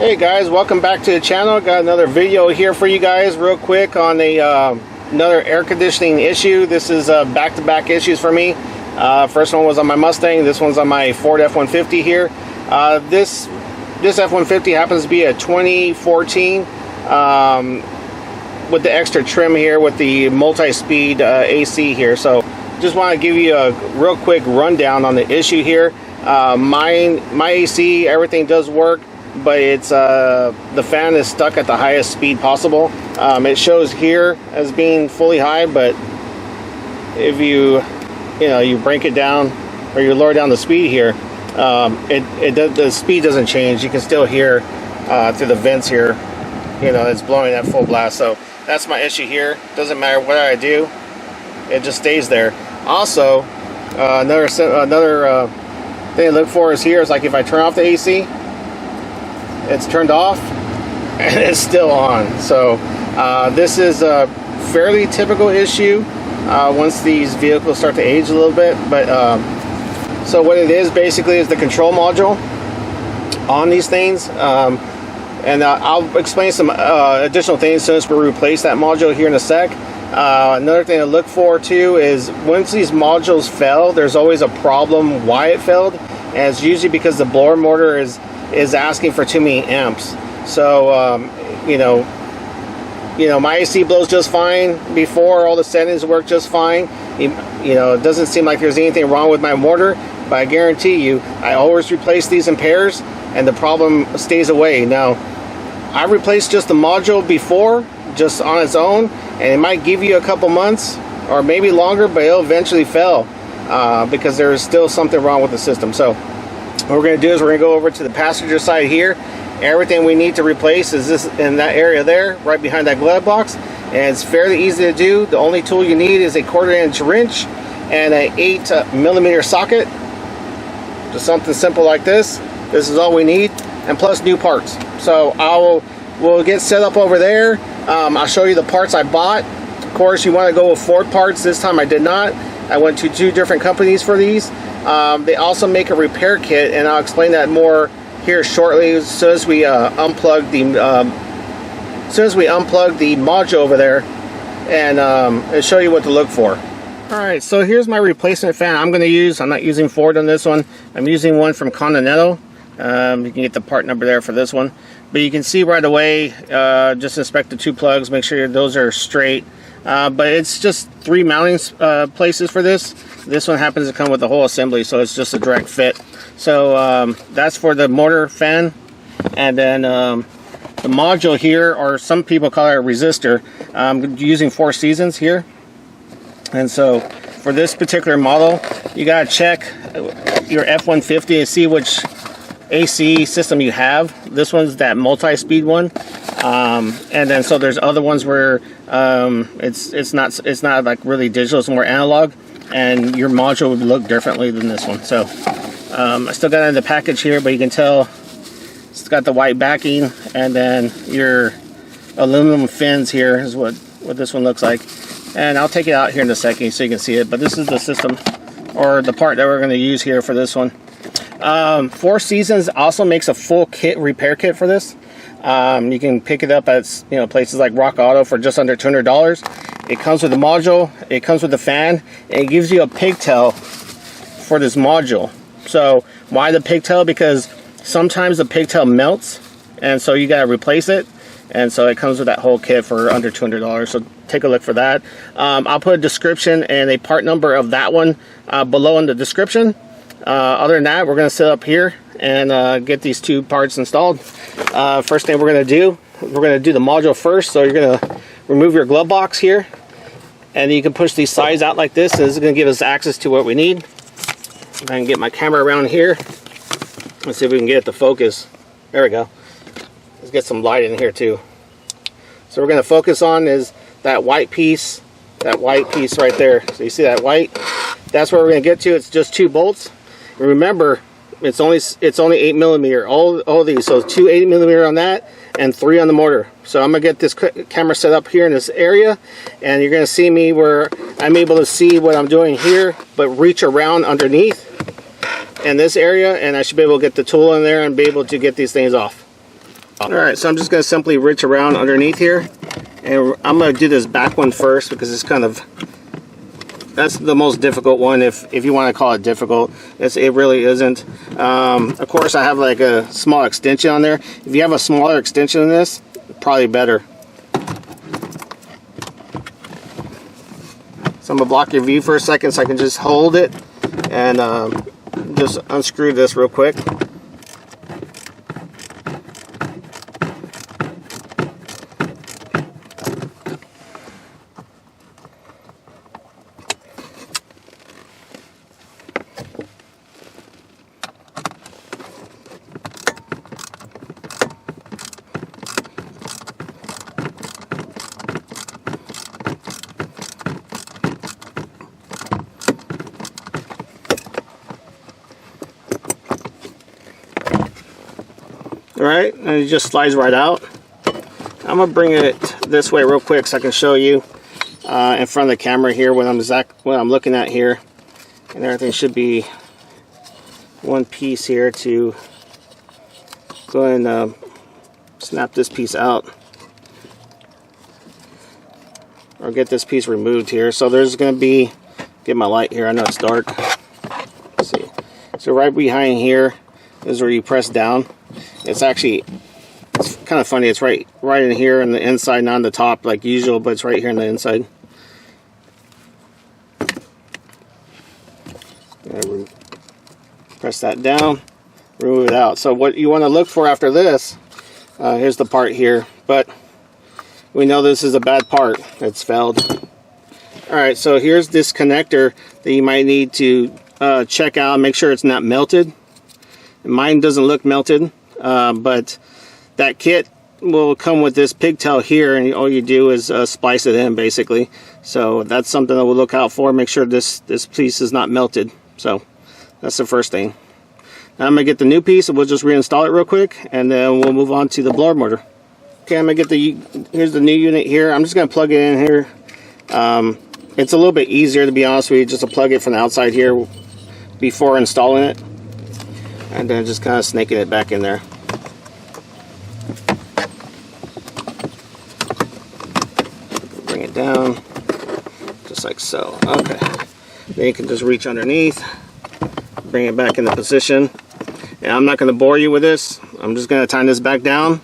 Hey guys, welcome back to the channel. Got another video here for you guys real quick on another air conditioning issue. This is back-to-back issues for me. First one was on my Mustang, this one's on my Ford F-150 here. This F-150 happens to be a 2014 with the extra trim here with the multi-speed AC here. So just want to give you a real quick rundown on the issue here. My AC, everything does work, but it's the fan is stuck at the highest speed possible. It shows here as being fully high, but if you break it down or you lower down the speed here, the speed doesn't change. You can still hear through the vents here, it's blowing at full blast. So that's my issue here. Doesn't matter what I do, it just stays there. Also, another thing to look for is here is like if I turn off the AC, it's turned off and it's still on. So this is a fairly typical issue once these vehicles start to age a little bit. But so what it is basically is the control module on these things. And I'll explain some additional things as soon as we replace that module here in a sec. Another thing to look for too is once these modules fail, there's always a problem why it failed, and it's usually because the blower motor is asking for too many amps. So my AC blows just fine before, all the settings work just fine. It doesn't seem like there's anything wrong with my motor, but I guarantee you I always replace these in pairs and the problem stays away. Now I replaced just the module before, just on its own, and it might give you a couple months or maybe longer, but it'll eventually fail because there is still something wrong with the system. So what we're going to do is we're going to go over to the passenger side here. Everything we need to replace is this in that area there, right behind that glove box, and it's fairly easy to do. The only tool you need is a 1/4-inch wrench and a 8mm socket. Just something simple like this. This is all we need, and plus new parts. So we'll get set up over there. I'll show you the parts I bought. Of course, you want to go with Ford parts. This time I did not. I went to 2 different companies for these. They also make a repair kit, and I'll explain that more here shortly as soon as we unplug the module over there, and show you what to look for. Alright, so here's my replacement fan I'm not using Ford on this one. I'm using one from Continental. You can get the part number there for this one, but you can see right away, just inspect the 2 plugs, make sure those are straight. But it's just 3 mounting places for this. This one happens to come with the whole assembly, so it's just a direct fit. So that's for the motor fan. And then the module here, or some people call it a resistor, I'm using 4 Seasons here. And so for this particular model, you gotta check your F-150 and see which AC system you have. This one's that multi-speed one, and then so there's other ones where it's not like really digital, it's more analog, and your module would look differently than this one. So I still got it in the package here, but you can tell it's got the white backing, and then your aluminum fins here is what this one looks like. And I'll take it out here in a second so you can see it, but this is the system, or the part that we're going to use here for this one. 4 Seasons also makes a full repair kit for this. You can pick it up at places like Rock Auto for just under $200. It comes with the module, it comes with the fan, and it gives you a pigtail for this module. So why the pigtail? Because sometimes the pigtail melts, and so you gotta replace it. And so it comes with that whole kit for under $200. So take a look for that. I'll put a description and a part number of that one below in the description. Other than that, we're going to set up here and get these 2 parts installed. First thing we're going to do the module first. So you're going to remove your glove box here, and you can push these sides out like this. This is going to give us access to what we need. I can get my camera around here. Let's see if we can get it to focus. There we go. Let's get some light in here too. So we're going to focus on is that white piece right there. So you see that white? That's where we're going to get to. It's just 2 bolts. Remember, it's only 8mm. All these, so 2 8mm on that and 3 on the motor. So I'm gonna get this camera set up here in this area, and you're gonna see me where I'm able to see what I'm doing here, but reach around underneath in this area, and I should be able to get the tool in there and be able to get these things off. Alright, so I'm just going to simply reach around underneath here, and I'm going to do this back one first because it's kind of, that's the most difficult one, if you want to call it difficult. It really isn't. Of course, I have like a small extension on there. If you have a smaller extension than this, probably better. So I'm going to block your view for a second so I can just hold it and just unscrew this real quick. Alright, and it just slides right out. I'm going to bring it this way real quick so I can show you in front of the camera here what I'm looking at here. And everything should be one piece here to go and snap this piece out. Or get this piece removed here. So there's going to be, get my light here, I know it's dark. Let's see. So right behind here is where you press down. It's actually, it's kind of funny, it's right in here on the inside, not on the top like usual, but it's right here on the inside. Press that down, remove it out. So what you want to look for after this, here's the part here, but we know this is a bad part, it's failed. Alright, so here's this connector that you might need to check out, make sure it's not melted. Mine doesn't look melted. But that kit will come with this pigtail here, and all you do is splice it in basically. So that's something that we'll look out for. Make sure this piece is not melted. So that's the first thing. Now I'm gonna get the new piece and we'll just reinstall it real quick, and then we'll move on to the blower motor. Okay, I'm gonna get here's the new unit here. I'm just gonna plug it in here. It's a little bit easier, to be honest with you, just to plug it from the outside here before installing it, and then just kind of snaking it back in there. Bring it down, just like so. Okay. Then you can just reach underneath, bring it back into position. And I'm not going to bore you with this. I'm just going to tighten this back down,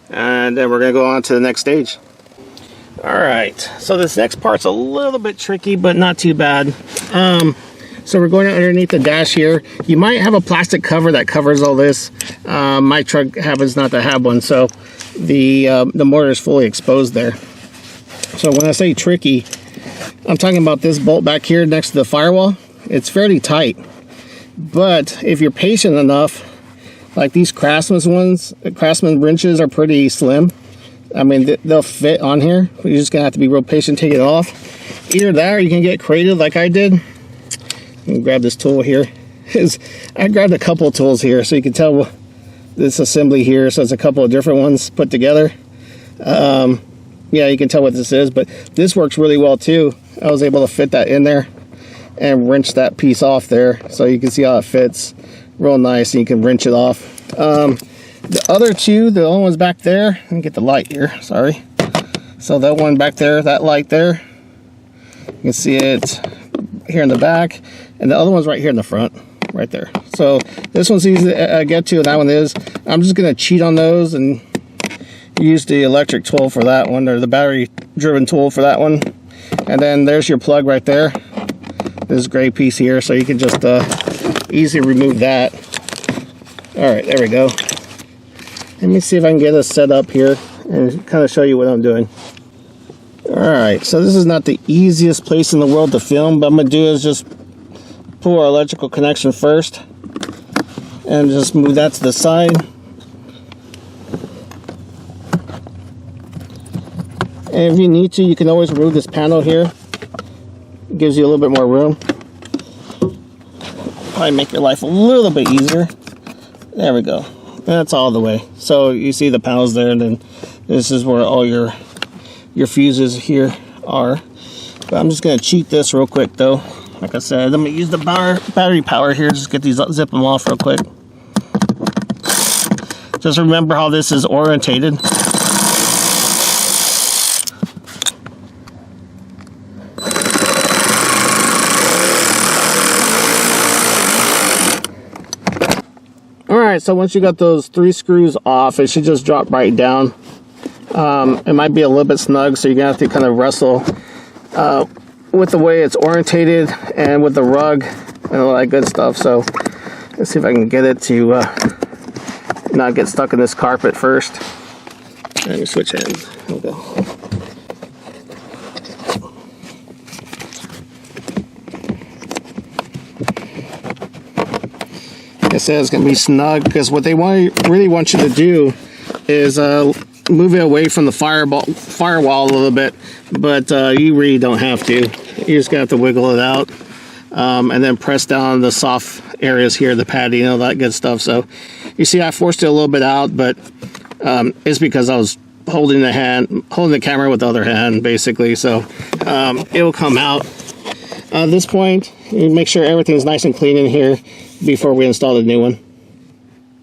and then we're going to go on to the next stage. Alright, so this next part's a little bit tricky, but not too bad. So we're going underneath the dash here. You might have a plastic cover that covers all this. My truck happens not to have one, so the motor is fully exposed there. So when I say tricky, I'm talking about this bolt back here next to the firewall. It's fairly tight, but if you're patient enough, like these Craftsman wrenches are pretty slim. I mean, they'll fit on here. You're just gonna have to be real patient, take it off. Either that, or you can get creative like I did. Grab this tool here. I grabbed a couple of tools here, so you can tell this assembly here. So it's a couple of different ones put together. Yeah, you can tell what this is, but this works really well too. I was able to fit that in there and wrench that piece off there, so you can see how it fits real nice, and you can wrench it off. The other two, the only one's back there. Let me get the light here, sorry. So that one back there, that light there, you can see it here in the back, and the other one's right here in the front, right there. So this one's easy to get to, and that one is. I'm just gonna cheat on those and use the electric tool for that one, or the battery driven tool for that one. And then there's your plug right there, this gray piece here, so you can just easily remove that. All right, there we go. Let me see if I can get this set up here and kind of show you what I'm doing. Alright, so this is not the easiest place in the world to film, but I'm going to do is just pull our electrical connection first and just move that to the side. And if you need to, you can always remove this panel here. It gives you a little bit more room. Probably make your life a little bit easier. There we go. That's all the way. So you see the panels there, and then this is where all your fuses here are. But I'm just going to cheat this real quick though. Like I said, I'm going to use the battery power here. Just get these, zip them off real quick. Just remember how this is orientated. Alright, so once you got those 3 screws off, it should just drop right down. It might be a little bit snug, so you're going to have to kind of wrestle with the way it's orientated and with the rug and all that good stuff. So let's see if I can get it to not get stuck in this carpet first. Let me switch hands. There we go. Like I said, it's going to be snug because what they really want you to do is move it away from the firewall a little bit, but you really don't have to. You just got to wiggle it out and then press down the soft areas here, the padding, all that good stuff. So you see I forced it a little bit out, but it's because I was holding the camera with the other hand basically. So it will come out. At this point, you make sure everything's nice and clean in here before we install the new one.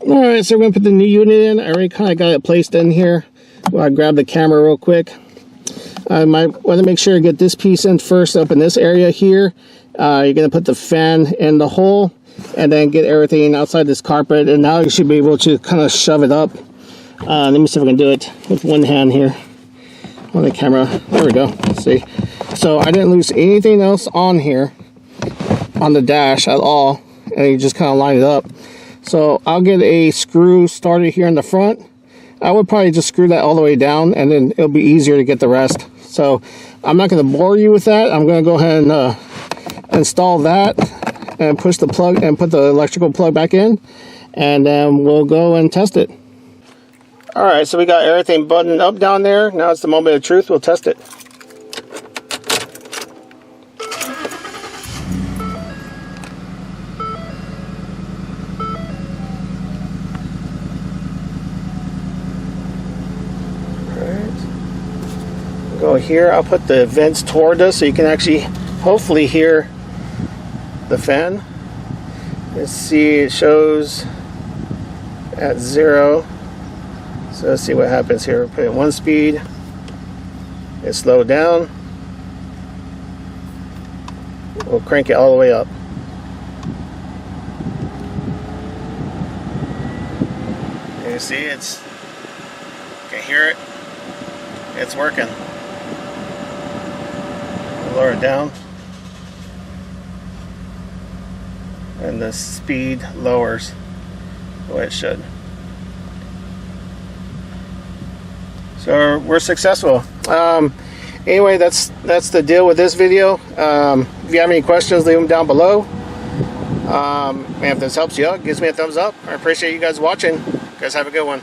Alright, so we're going to put the new unit in. I already kind of got it placed in here. Well, I grab the camera real quick. I might want to make sure to get this piece in first up in this area here. You're going to put the fan in the hole and then get everything outside this carpet, and now you should be able to kind of shove it up. Let me see if I can do it with one hand here on the camera. There we go. Let's see. So I didn't lose anything else on here on the dash at all, and you just kind of line it up. So I'll get a screw started here in the front. I would probably just screw that all the way down, and then it'll be easier to get the rest. So I'm not going to bore you with that. I'm going to go ahead and install that and push the plug and put the electrical plug back in, and then we'll go and test it. Alright, so we got everything buttoned up down there. Now it's the moment of truth. We'll test it. Go here, I'll put the vents toward us so you can actually hopefully hear the fan. Let's see, it shows at 0. So let's see what happens here. Put it at 1 speed. It slowed down. We'll crank it all the way up. You see, you can hear it. It's working. Lower it down, and the speed lowers the way it should. So we're successful. Anyway, that's the deal with this video. If you have any questions, leave them down below. And if this helps you out, gives me a thumbs up. I appreciate you guys watching. You guys have a good one.